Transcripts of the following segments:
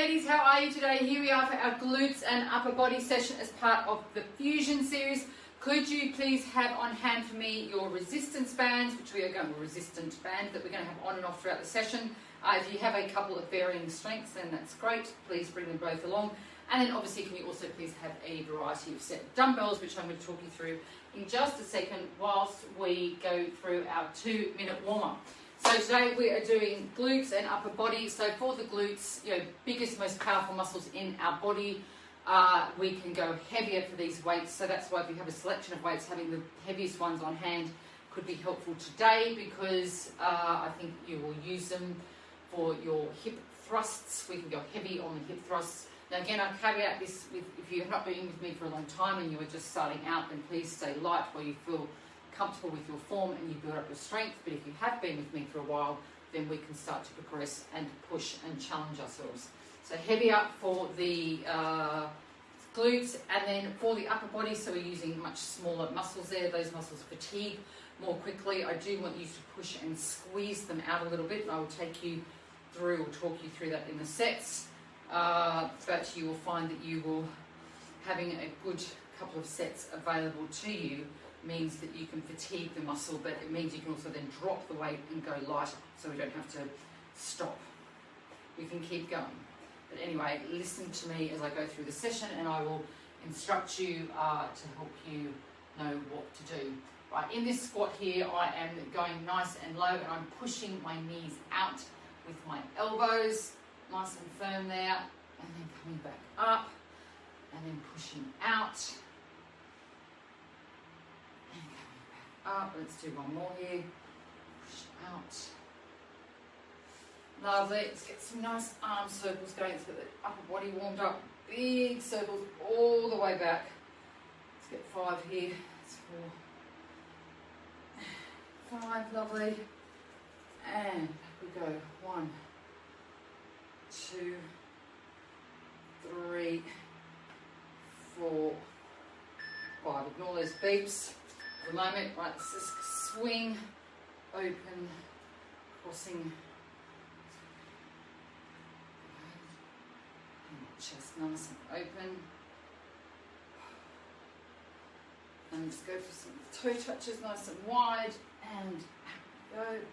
ladies, how are you today? Here we are for our glutes and upper body session as part of the Fusion series. Could you please have on hand for me your resistance bands, which we are going to resistant band that we're going to have on and off throughout the session. If you have a couple of varying strengths, then that's great. Please bring them both along. And then obviously, can you also please have a variety of set of dumbbells, which I'm going to talk you through in just a second whilst we go through our 2-minute warm-up. So today we are doing glutes and upper body. So for the glutes, biggest, most powerful muscles in our body, we can go heavier for these weights. So that's why if you have a selection of weights, having the heaviest ones on hand could be helpful today, because I think you will use them for your hip thrusts. We can go heavy on the hip thrusts. Now again, I caveat this with, if you have not been with me for a long time and you are just starting out, then please stay light while you feel comfortable with your form and you build up your strength. But if you have been with me for a while, then we can start to progress and push and challenge ourselves. So heavy up for the glutes, and then for the upper body, so we're using much smaller muscles there. Those muscles fatigue more quickly. I do want you to push and squeeze them out a little bit, and I will take you through or talk you through that in the sets. But you will find that you will, having a good couple of sets available to you, means that you can fatigue the muscle, but it means you can also then drop the weight and go lighter, so we don't have to stop. We can keep going. But anyway, listen to me as I go through the session, and I will instruct you to help you know what to do. Right, in this squat here, I am going nice and low, and I'm pushing my knees out with my elbows, nice and firm there, and then coming back up, and then pushing out, and coming back up. Let's do one more here. Push out. Lovely. Let's get some nice arm circles going. Let's get the upper body warmed up. Big circles all the way back. Let's get 5 here. That's 4. 5, lovely. And back we go. 1, 2, 3, 4, 5. Ignore those beeps for the moment. Right, let's just swing, open, crossing. Chest nice and open. And just go for some toe touches, nice and wide. And out we go.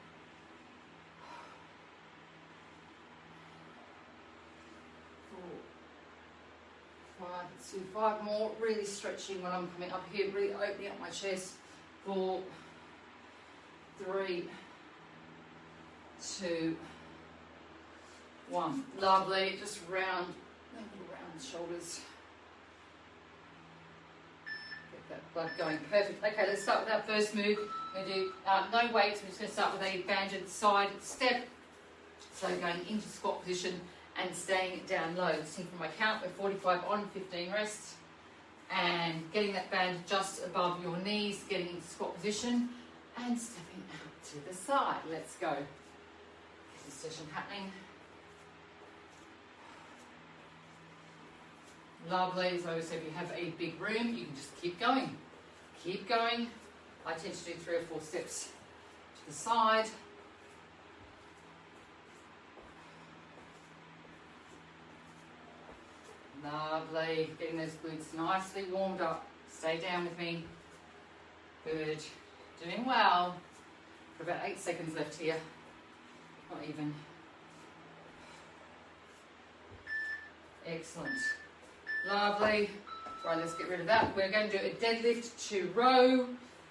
4, 5. Let's do 5 more. Really stretching when I'm coming up here. Really opening up my chest. 4, 3, 2, 1. Lovely. Just round the shoulders. Get that blood going. Perfect. Okay, let's start with our first move. We're going to do no weights. We're just going to start with a banded side step. So going into squat position and staying down low. See from my count, we're 45 on, 15 rest. And getting that band just above your knees, getting into squat position and stepping out to the side. Let's go. Get this session happening. Lovely. So if you have a big room, you can just keep going. Keep going. I tend to do 3 or 4 steps to the side. Lovely. Getting those glutes nicely warmed up. Stay down with me. Good. Doing well. For about 8 seconds left here. Not even. Excellent. Lovely. Right, let's get rid of that. We're going to do a deadlift to row.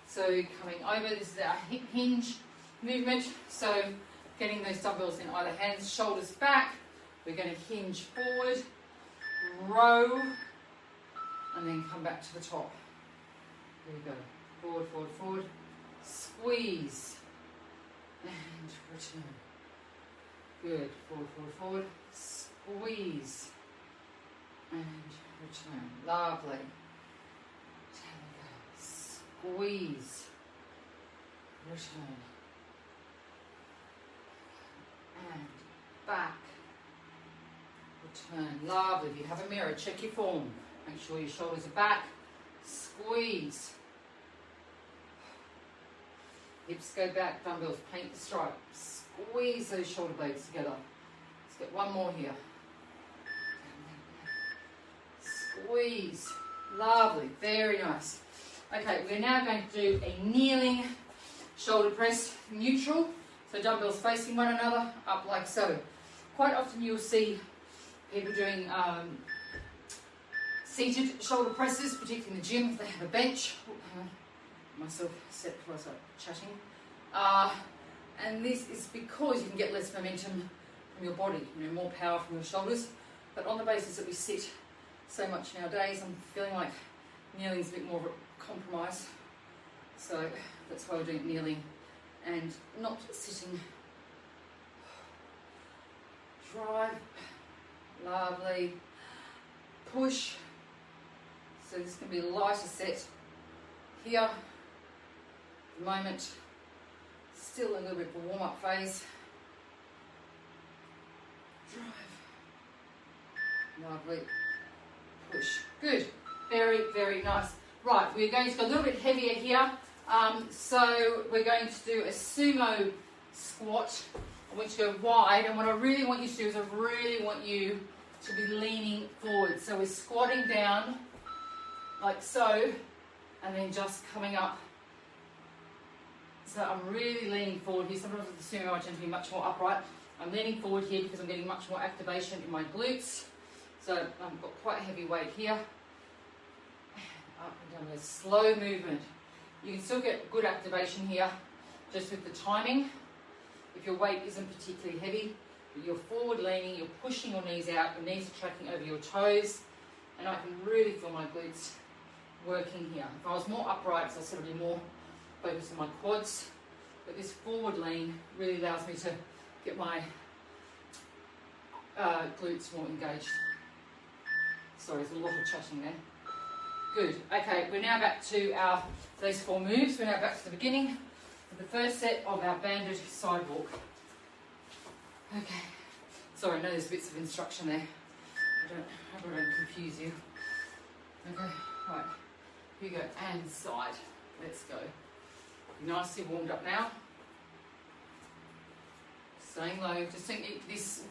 So coming over, this is our hip hinge movement. So getting those dumbbells in either hands, shoulders back. We're going to hinge forward, row, and then come back to the top. There we go. Forward, forward, forward. Squeeze. And return. Good. Forward, forward, forward. Squeeze. And return. Lovely. There we go. Squeeze. Return. And back. Return. Lovely. If you have a mirror, check your form. Make sure your shoulders are back. Squeeze. Hips go back. Dumbbells paint the stripe. Squeeze those shoulder blades together. Let's get one more here. squeeze. Lovely, very nice. Okay, we're now going to do a kneeling shoulder press, neutral. So dumbbells facing one another, up like so. Quite often you'll see people doing seated shoulder presses, particularly in the gym if they have a bench. Myself set while I start chatting. And this is because you can get less momentum from your body, more power from your shoulders. But on the basis that we sit so much nowadays, I'm feeling like kneeling is a bit more of a compromise. So that's why we're doing kneeling and not sitting. Drive, lovely, push. So this can be a lighter set here. At the moment, still a little bit of a warm-up phase. Drive, lovely, push. Good, very, very nice. Right, we're going to go a little bit heavier here. So we're going to do a sumo squat. I want you to go wide, and what I really want you to do is I really want you to be leaning forward. So we're squatting down like so, and then just coming up. So I'm really leaning forward here. Sometimes with the sumo I tend to be much more upright. I'm leaning forward here because I'm getting much more activation in my glutes. So I've got quite a heavy weight here. Up and down, a slow movement. You can still get good activation here, just with the timing. If your weight isn't particularly heavy, but you're forward leaning, you're pushing your knees out, your knees are tracking over your toes, and I can really feel my glutes working here. If I was more upright, as I said, I'd be more focused on my quads, but this forward lean really allows me to get my glutes more engaged. Sorry, there's a lot of chatting there. Good. Okay, we're now back to those 4 moves. We're now back to the beginning of the first set of our banded sidewalk. Okay. Sorry, I know there's bits of instruction there. I hope I don't confuse you. Okay, right. Here you go. And side. Let's go. You're nicely warmed up now. Staying low. Just think this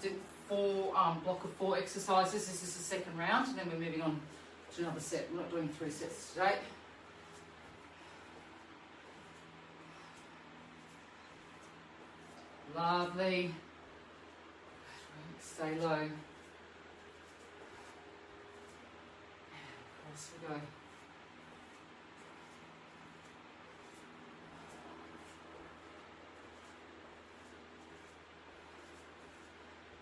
block of 4 exercises. This is the second round, and then we're moving on to another set. We're not doing 3 sets today. Lovely. Stay low. And across we go.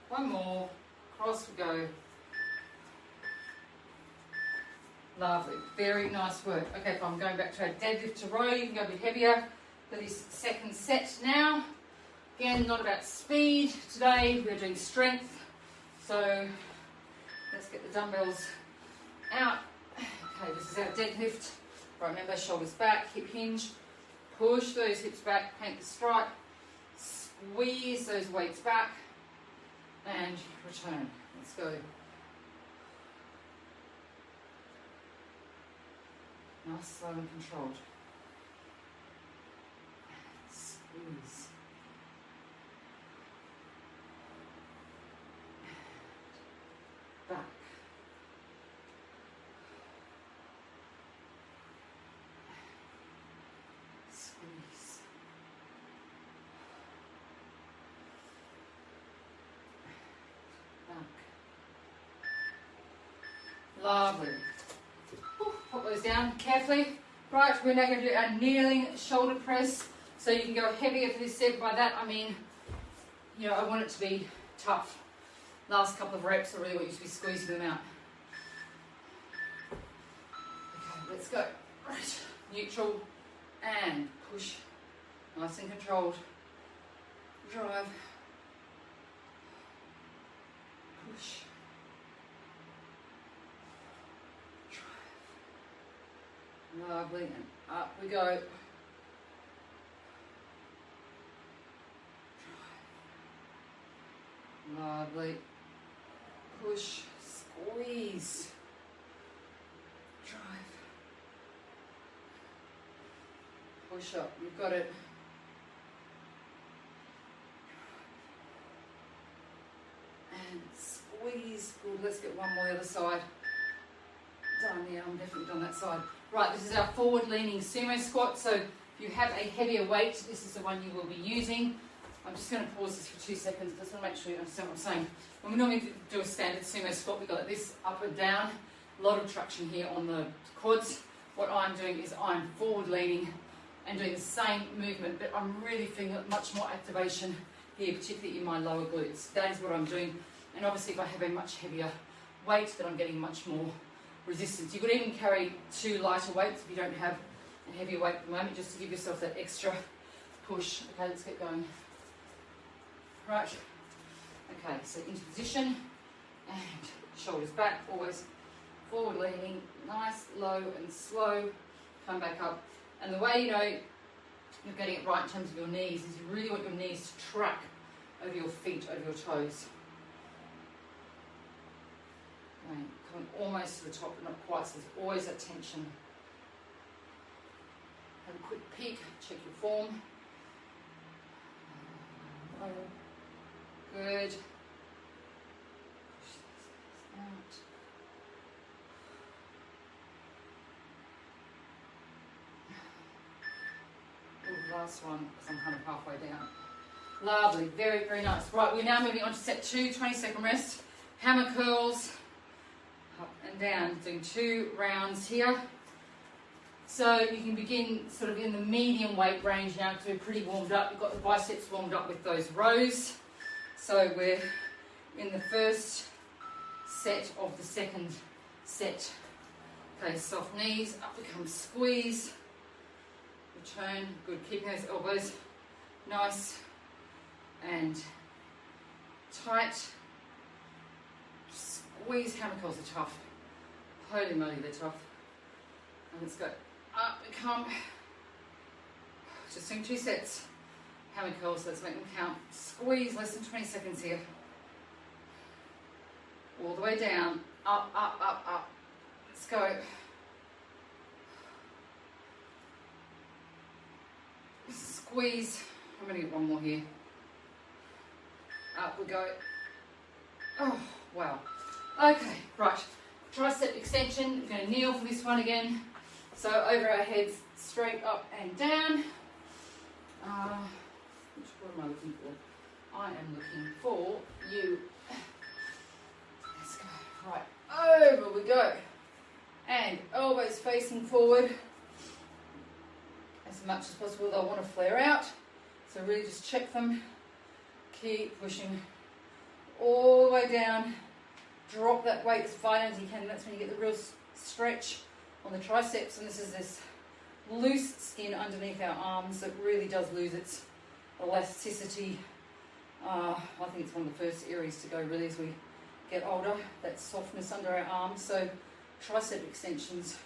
One more. Across we go. Lovely, very nice work. Okay, if I'm going back to our deadlift to row, you can go a bit heavier for this second set now. Again, not about speed today, we're doing strength. So let's get the dumbbells out. Okay, this is our deadlift. Right, remember, shoulders back, hip hinge. Push those hips back, paint the stripe. Squeeze those weights back and return. Let's go. Nice, slow and controlled. Squeeze. Back. Squeeze. Back. Lovely. Pop those down carefully. Right, we're now going to do our kneeling shoulder press. So you can go heavier for this set. By that I mean, I want it to be tough. Last couple of reps, I really want you to be squeezing them out. Okay, let's go. Right, neutral and push. Nice and controlled. Drive. Push. Lovely, and up we go. Lovely. Push, squeeze. Drive. Push up, you've got it. And squeeze. Good, let's get one more the other side. done, yeah, I'm definitely done that side. Right, this is our forward leaning sumo squat. So if you have a heavier weight, this is the one you will be using. I'm just going to pause this for 2 seconds. Just want to make sure you understand what I'm saying. When we normally do a standard sumo squat, we've got this up and down. A lot of traction here on the quads. What I'm doing is I'm forward leaning and doing the same movement, but I'm really feeling much more activation here, particularly in my lower glutes. That is what I'm doing. And obviously if I have a much heavier weight, then I'm getting much more resistance. You could even carry 2 lighter weights if you don't have a heavier weight at the moment, just to give yourself that extra push. Okay, let's get going. Right. Okay, so into position and shoulders back, always forward leaning, nice, low and slow. Come back up. And the way you know you're getting it right in terms of your knees is you really want your knees to track over your feet, over your toes. Okay, coming almost to the top, but not quite, so there's always that tension. Have a quick peek, check your form. Good. Push this out. Ooh, last one, because I'm kind of halfway down. Lovely, very, very nice. Right, we're now moving on to set 2, 20-second rest. Hammer curls, up and down, doing 2 rounds here. So you can begin sort of in the medium weight range now because we're pretty warmed up. You've got the biceps warmed up with those rows. So we're in the first set of the second set. Okay, soft knees, up we come, squeeze, return, good, keeping those elbows nice and tight. Squeeze, hammer curls are tough. Holy moly, they're tough. And let's go. Up we come. Just doing 2 sets. Hammer curls, let's make them count. Squeeze, less than 20 seconds here. All the way down. Up, up, up, up. Let's go. Squeeze. I'm going to get one more here. Up we go. Oh, wow. Okay, right. Tricep extension. We're going to kneel for this one again. So over our heads, straight up and down. What am I looking for? I am looking for you. Let's go. Right, over we go. And elbows facing forward. As much as possible, they'll want to flare out. So really just check them. Keep pushing all the way down. Drop that weight as far as you can. That's when you get the real stretch on the triceps. And this is this loose skin underneath our arms that really does lose its elasticity. I think it's one of the first areas to go really as we get older, that softness under our arms. So tricep extensions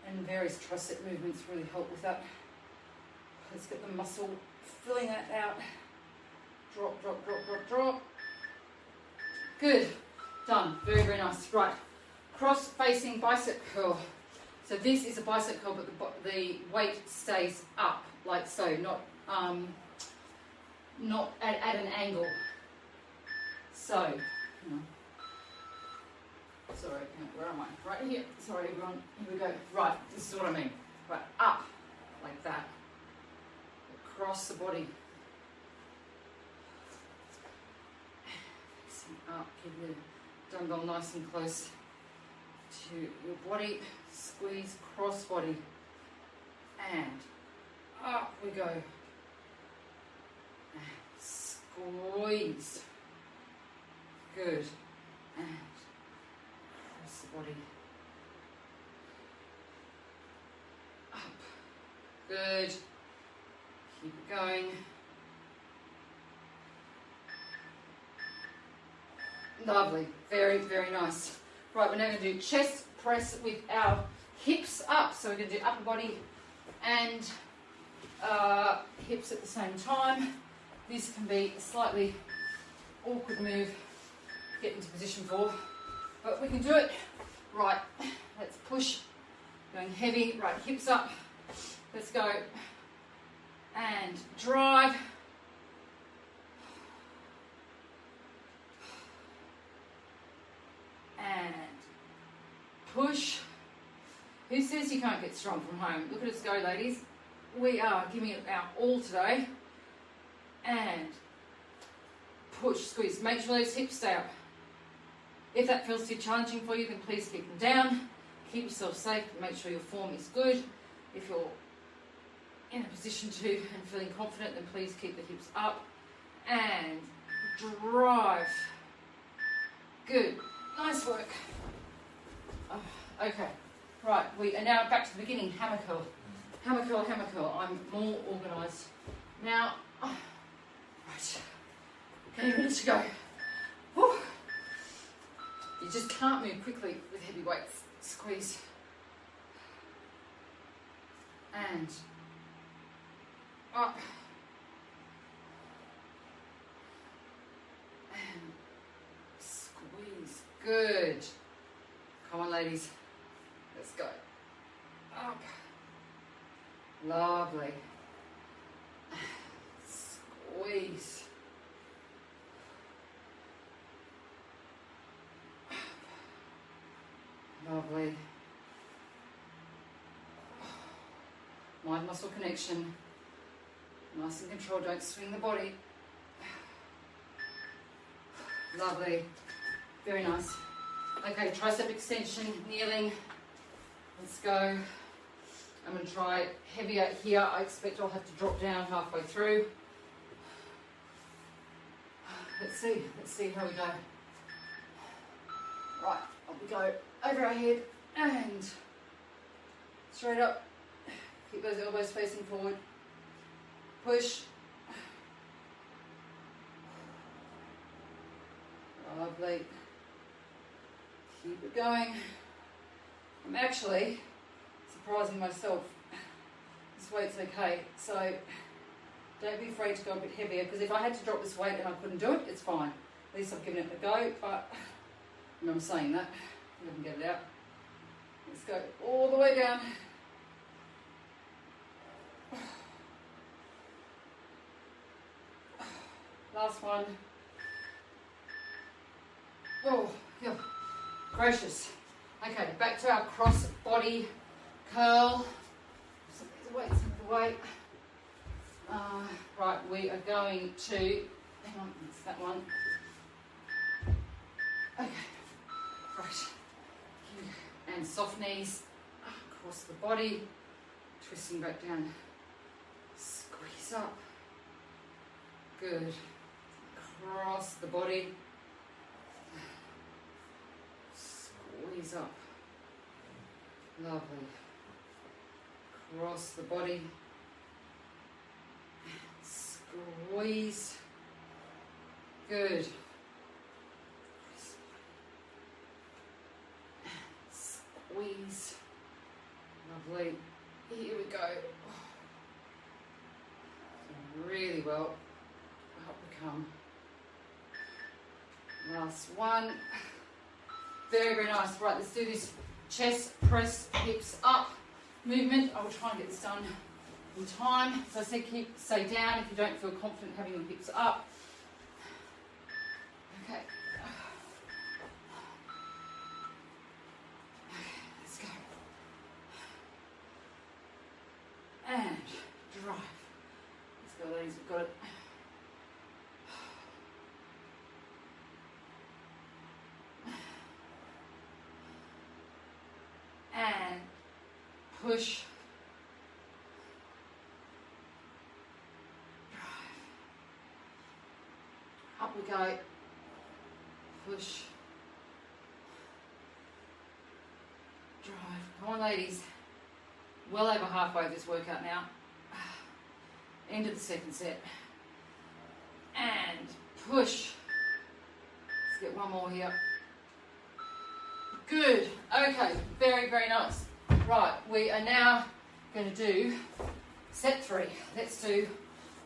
and various tricep movements really help with that. Let's get the muscle filling that out. Drop, drop, drop, drop, drop. Good. Done. Very, very nice. Right. Cross-facing bicep curl. So this is a bicep curl, but the weight stays up, like so, not at an angle. So, sorry, where am I? Right here. Sorry, everyone. Here we go. Right, this is what I mean. Right, up, like that. Across the body. Up, keep the dumbbell nice and close to your body. Squeeze cross body. And up we go. And squeeze. Good. And cross the body. Up. Good. Keep it going. Lovely. Very, very nice. Right, we're now going to do chest press with our hips up. So we're going to do upper body and hips at the same time. This can be a slightly awkward move to get into position for, but we can do it. Right, let's push. Going heavy. Right, hips up. Let's go. And drive. And push. Who says you can't get strong from home? Look at us go, ladies. We are giving it our all today. And push, squeeze. Make sure those hips stay up. If that feels too challenging for you, then please keep them down. Keep yourself safe and make sure your form is good. If you're in a position to and feeling confident, then please keep the hips up. And drive. Good. Nice work. Okay. Right, we are now back to the beginning. Hammer curl. Hammer curl, hammer curl. I'm more organised. Now, right. Okay, minutes to go. Whew. You just can't move quickly with heavy weights. Squeeze. And up. And squeeze. Good. Come on, ladies. Let's go. Up. Lovely. Squeeze. Lovely. Mind muscle connection. Nice and controlled, don't swing the body. Lovely. Very nice. Okay, tricep extension, kneeling. Let's go. I'm going to try heavier here. I expect I'll have to drop down halfway through. Let's see how we go. Right, up we go. Over our head and straight up. Keep those elbows facing forward. Push. Lovely. Keep it going. I'm actually surprising myself. This weight's okay, so don't be afraid to go a bit heavier, because if I had to drop this weight and I couldn't do it, it's fine. At least I've given it a go, but I'm saying that. I can get it out. Let's go all the way down. Last one. Oh, yeah. Gracious. Okay, back to our cross body curl. So these weights out the way. Right, we are going to, hang on, it's that one. Okay, right. And soft knees across the body, twisting back down. Squeeze up. Good. Across the body. Squeeze up. Lovely. Across the body. Squeeze. Good. Squeeze. Lovely. Here we go. Really well. Up we come. Last one. Very, very nice. Right, let's do this chest press, hips up movement. I will try and get this done in time. So I said stay down if you don't feel confident having your hips up. Okay. Let's go. And drive. Let's go, ladies. We've got it. And push. Up we go. Push. Drive. Come on, ladies. Well over halfway of this workout now. End of the second set. And push. Let's get one more here. Good. Okay. Very, very nice. Right. We are now going to do set 3. Let's do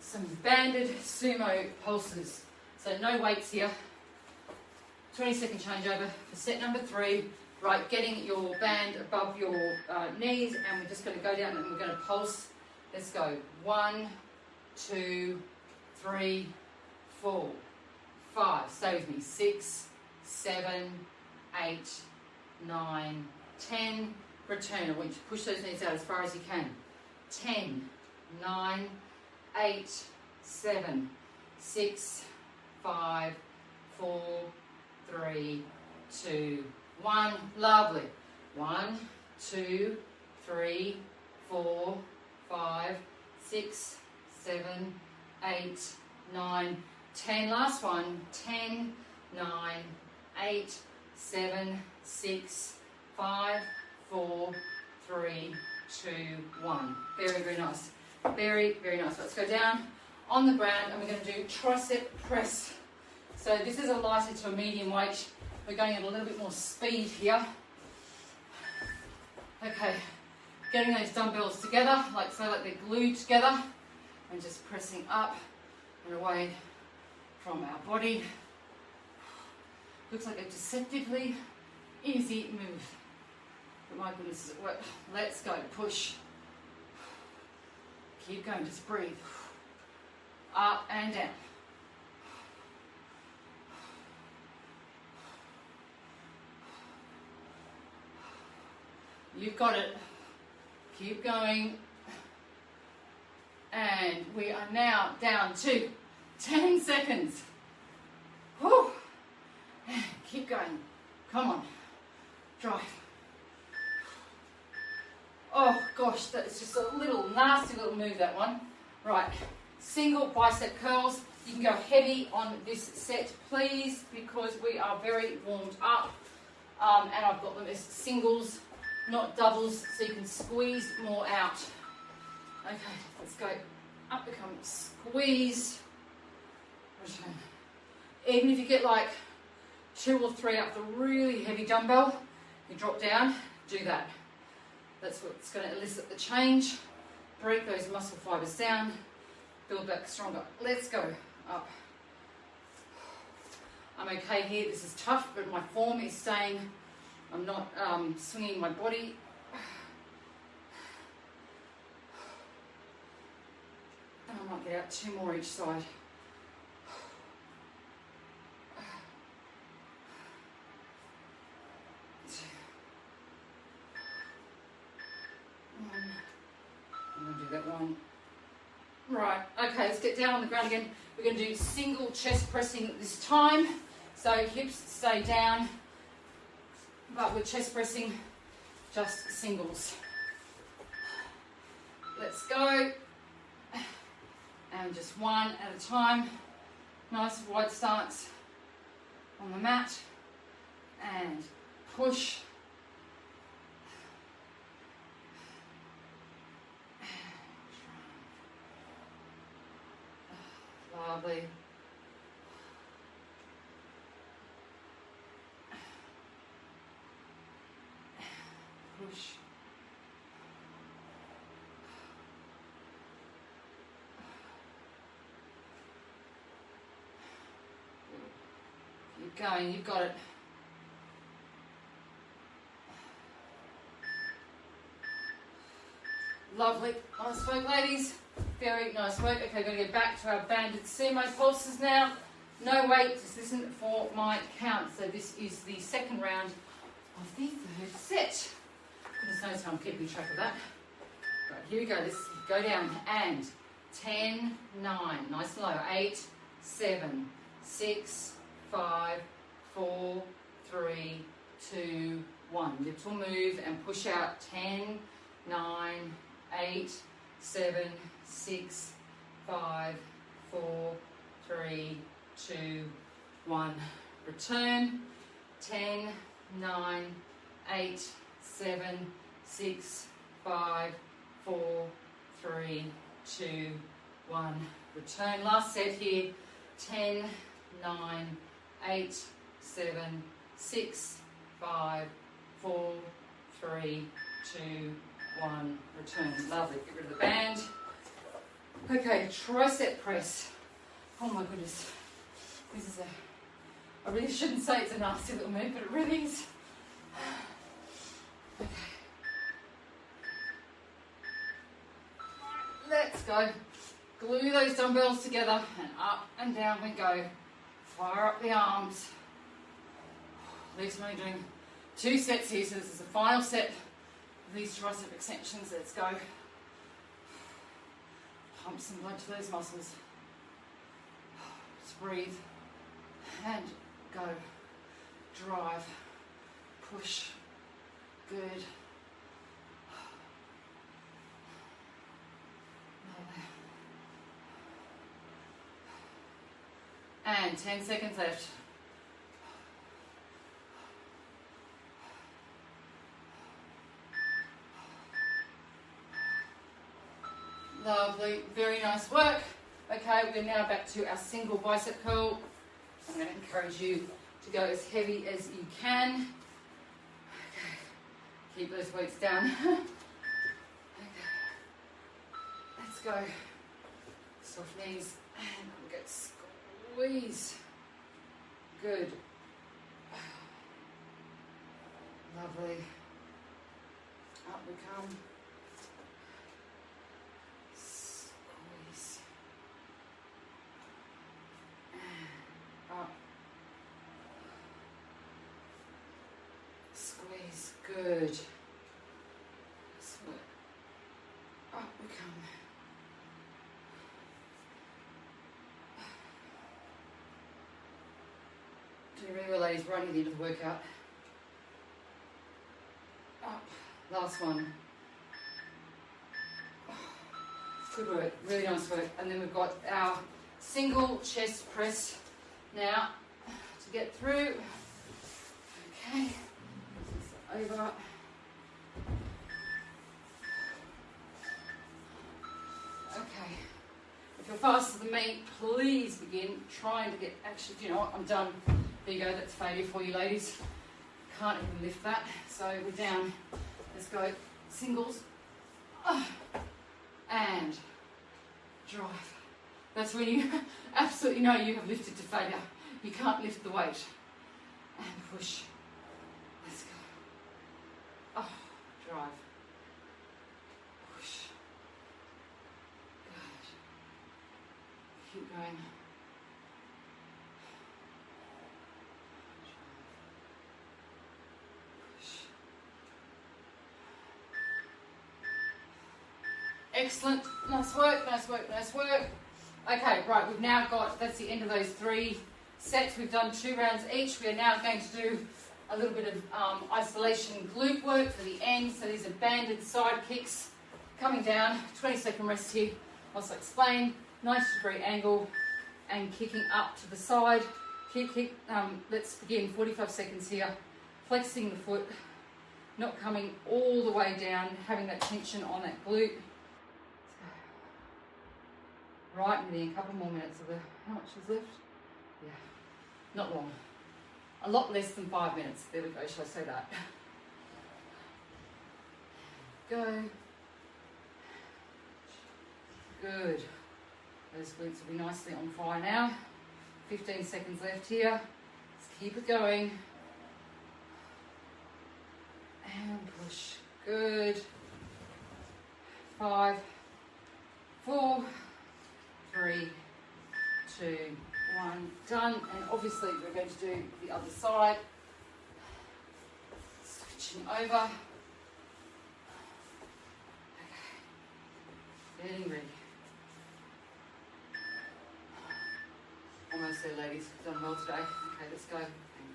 some banded sumo pulses. So no weights here. 20-second changeover for set number 3. Right, getting your band above your knees, and we're just going to go down and we're going to pulse. Let's go. 1, 2, 3, 4, 5. Stay with me. 6, 7, 8, 9, 10, return. I want you to push those knees out as far as you can. 10, 9, 8, 7, 6, 5, 4, 3, 2, 1. Lovely. 1, 2, 3, 4, 5, 6, 7, 8, 9, 10. Last one. 10, 9, 8, 7, 6, 5, 4, 3, 2, 1. Very, very nice. Very, very nice. Let's go down on the ground and we're going to do tricep press. So this is a lighter to a medium weight. We're going at a little bit more speed here. Okay, getting those dumbbells together, like so, like they're glued together, and just pressing up and away from our body. Looks like a deceptively easy move. But my goodness, does it work? Let's go, push. Keep going, just breathe. Up and down. You've got it. Keep going. And we are now down to 10 seconds. Whew. Keep going. Come on. Drive. Oh gosh, that's just a little nasty little move, that one. Right, single bicep curls. You can go heavy on this set, please, because we are very warmed up. And I've got them as singles, not doubles, so you can squeeze more out. Okay, let's go up, become squeeze, return. Even if you get like 2 or 3 up the really heavy dumbbell, you drop down, do that. That's what's going to elicit the change. Break those muscle fibers down, build back stronger. Let's go up. I'm okay here. This is tough, but my form is staying. I'm not swinging my body. And I might get out 2 more each side. That one. Right, okay, let's get down on the ground again. We're going to do single chest pressing this time. So hips stay down, but with chest pressing, just singles. Let's go. And just one at a time. Nice wide stance on the mat. And push. Lovely. Push. Keep going, you've got it. Lovely. Nice work, ladies. Very nice work. Okay, we're going to go back to our banded sumo pulses now. No weight, just listen for my count. So this is the second round of the third set. Goodness knows how I'm keeping track of that. Right, here we go. Let's go down. And 10, 9, nice and low. 8, 7, 6, 5, 4, 3, 2, 1. Little move and push out. 10, 9, 8, 7, 6, 5, 4, 3, 2, 1. Return. 10, 9, 8, 7, 6, 5, 4, 3, 2, 1. Return. Last set here. 10, 9, 8, 7, 6, 5, 4, 3, 2, 1. Return. Lovely. Get rid of the band. Okay, tricep press. Oh my goodness. This is I really shouldn't say it's a nasty little move, but it really is. Okay. Let's go. Glue those dumbbells together and up and down we go. Fire up the arms. At least I'm only doing 2 sets here, so this is the final set of these tricep extensions. Let's go. Pump some blood to those muscles. Just breathe and go. Drive, push, good. And 10 seconds left. Lovely, very nice work. Okay, we're now back to our single bicep curl. I'm going to encourage you to go as heavy as you can. Okay, keep those weights down. Okay, let's go. Soft knees and we'll get squeeze. Good. Lovely. Up we come. Squeeze. And up. Squeeze. Good. Up we come. Do you really well, ladies? Right at the end of the workout. Up. Last one. Good work. Really nice work. And then we've got our single chest press now to get through. Okay. Over. Okay. If you're faster than me, please begin trying to get, actually, do you know what? I'm done. There you go, that's failure for you ladies. Can't even lift that. So we're down. Let's go. Singles. And drive. That's when you absolutely know you have lifted to failure. You can't lift the weight. And push. Let's go. Drive. Push. Good. Keep going. Excellent. Nice work, nice work, nice work. Okay, right, we've now got, that's the end of those 3 sets. We've done 2 rounds each. We are now going to do a little bit of isolation glute work for the end. So these are banded side kicks coming down. 20-second rest here whilst I explain. 90-degree angle and kicking up to the side. Kick. Let's begin. 45 seconds here. Flexing the foot, not coming all the way down, having that tension on that glute. Right in there, a couple more minutes of how much is left? Yeah, not long. A lot less than 5 minutes. There we go, shall I say that? Go. Good. Those glutes will be nicely on fire now. 15 seconds left here. Let's keep it going. And push. Good. 5, 4, 3, 2, 1, done. And obviously we're going to do the other side. Switching over. Okay. Getting ready. Almost there, ladies. We've done well today. Okay, let's go. And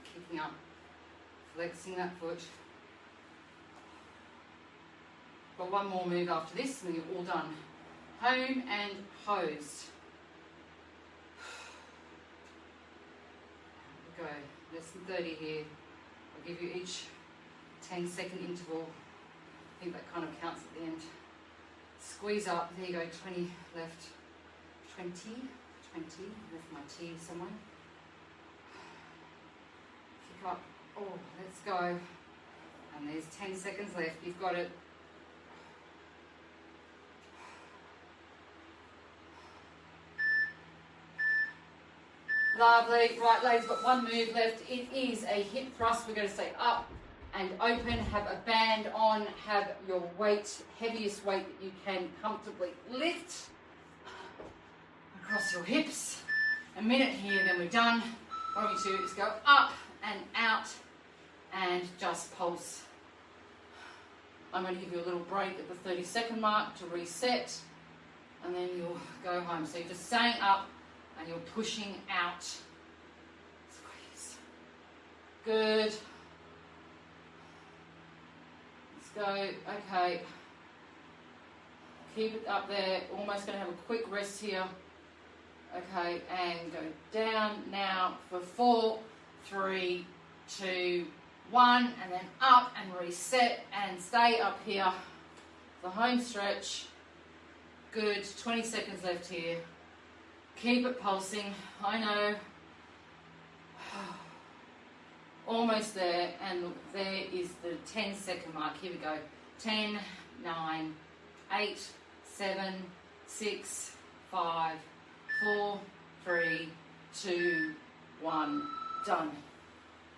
kicking up, flexing that foot. Got one more move after this, and then you're all done. Home and hosed. Go. Less than 30 here. I'll give you each 10-second interval. I think that kind of counts at the end. Squeeze up. There you go. 20 left. 20. Left my T somewhere. Kick up. Oh, let's go. And there's 10 seconds left. You've got it. Lovely. Right, ladies, got one move left. It is a hip thrust. We're going to stay up and open. Have a band on. Have your weight, heaviest weight that you can comfortably lift across your hips. A minute here, then we're done. What I want you to do is go up and out and just pulse. I'm going to give you a little break at the 30-second mark to reset, and then you'll go home. So you're just staying up and you're pushing out. Squeeze. Good. Let's go. Okay. Keep it up there. Almost going to have a quick rest here. Okay, and go down now for 4, 3, 2, 1, and then up and reset and stay up here. The home stretch. Good. 20 seconds left here. Keep it pulsing. I know. Almost there, and look, there is the 10-second mark. Here we go. 10, 9, 8, 7, 6, 5, 4, 3, 2, 1. Done.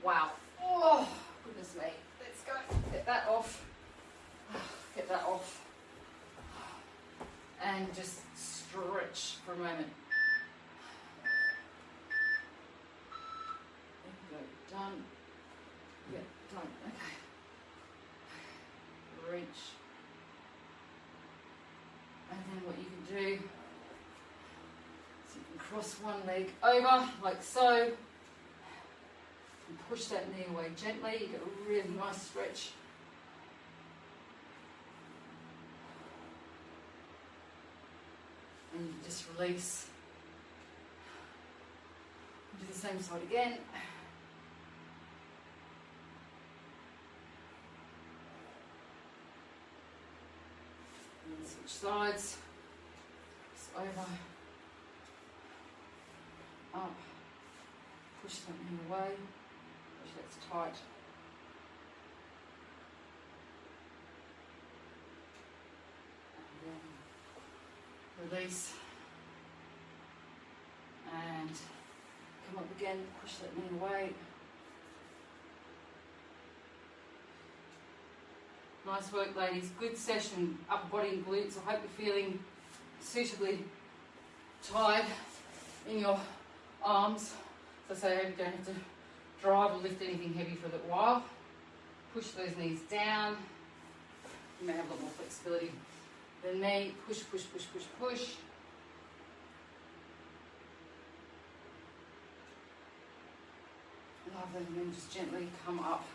Wow. Oh, goodness me. Let's go. Get that off. Get that off. And just stretch for a moment. There we go. Done. Yeah, done. Okay. Reach. And then what you can do is you can cross one leg over like so and push that knee away gently. You get a really nice stretch. And you just release. Do the same side again. And switch sides. Just over. Up. Push something away. Push that's tight. And then release. And come up again, push that knee away. Nice work, ladies. Good session, upper body and glutes. I hope you're feeling suitably tired in your arms. As I say, I hope you don't have to drive or lift anything heavy for a little while. Push those knees down. You may have a lot more flexibility. The knee, push, push, push, push, push. Lovely, and then just gently come up.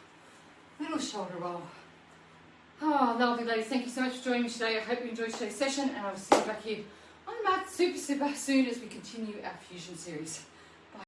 Little shoulder roll. Oh, lovely, ladies. Thank you so much for joining me today. I hope you enjoyed today's session, and I will see you back here on the mat super soon as we continue our fusion series.